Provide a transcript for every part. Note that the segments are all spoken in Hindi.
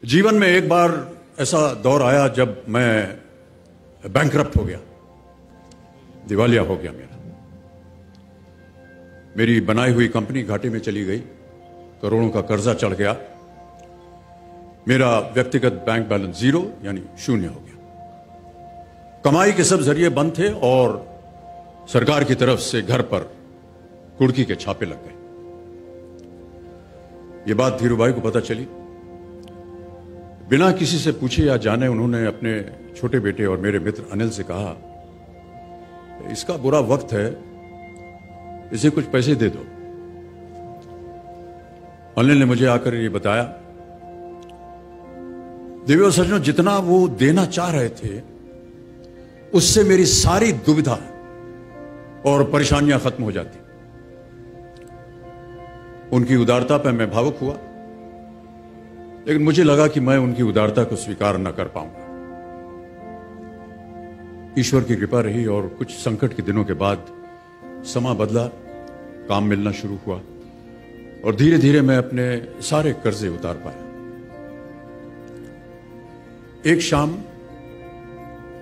जीवन में एक बार ऐसा दौर आया जब मैं बैंकरप्ट हो गया, दिवालिया हो गया। मेरी बनाई हुई कंपनी घाटे में चली गई, करोड़ों का कर्जा चढ़ गया, मेरा व्यक्तिगत बैंक बैलेंस जीरो यानी शून्य हो गया। कमाई के सब जरिए बंद थे और सरकार की तरफ से घर पर कुर्की के छापे लग गए। ये बात धीरूभाई को पता चली। बिना किसी से पूछे या जाने उन्होंने अपने छोटे बेटे और मेरे मित्र अनिल से कहा, इसका बुरा वक्त है, इसे कुछ पैसे दे दो। अनिल ने मुझे आकर ये बताया, देवी और सज्जनों, जितना वो देना चाह रहे थे उससे मेरी सारी दुविधा और परेशानियां खत्म हो जाती। उनकी उदारता पर मैं भावुक हुआ, लेकिन मुझे लगा कि मैं उनकी उदारता को स्वीकार न कर पाऊंगा। ईश्वर की कृपा रही और कुछ संकट के दिनों के बाद समा बदला, काम मिलना शुरू हुआ और धीरे धीरे मैं अपने सारे कर्जे उतार पाया। एक शाम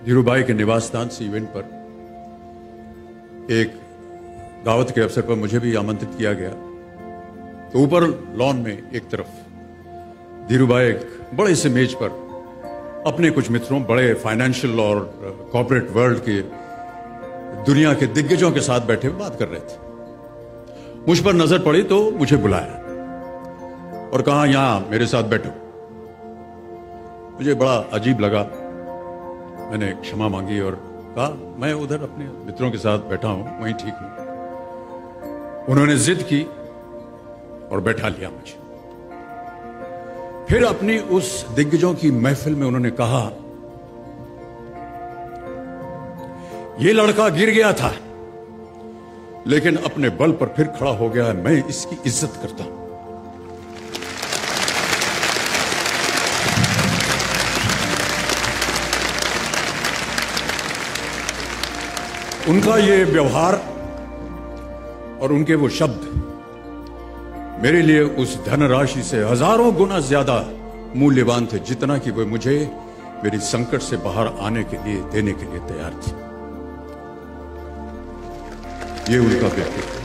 धीरूभाई के निवास स्थान से इवेंट पर एक दावत के अवसर पर मुझे भी आमंत्रित किया गया। तो ऊपर लॉन में एक तरफ धीरूभाई एक बड़े से मेज पर अपने कुछ मित्रों, बड़े फाइनेंशियल और कॉर्पोरेट वर्ल्ड के दुनिया के दिग्गजों के साथ बैठे हुए बात कर रहे थे। मुझ पर नजर पड़ी तो मुझे बुलाया और कहा, यहां मेरे साथ बैठो। मुझे बड़ा अजीब लगा। मैंने क्षमा मांगी और कहा, मैं उधर अपने मित्रों के साथ बैठा हूं, वहीं ठीक हूं। उन्होंने जिद की और बैठा लिया मुझे। फिर अपनी उस दिग्गजों की महफिल में उन्होंने कहा, यह लड़का गिर गया था लेकिन अपने बल पर फिर खड़ा हो गया है, मैं इसकी इज्जत करता हूं। उनका ये व्यवहार और उनके वो शब्द मेरे लिए उस धनराशि से हजारों गुना ज्यादा मूल्यवान थे, जितना कि वे मुझे मेरी संकट से बाहर आने के लिए, देने के लिए तैयार थे। ये उनका व्यक्तित्व।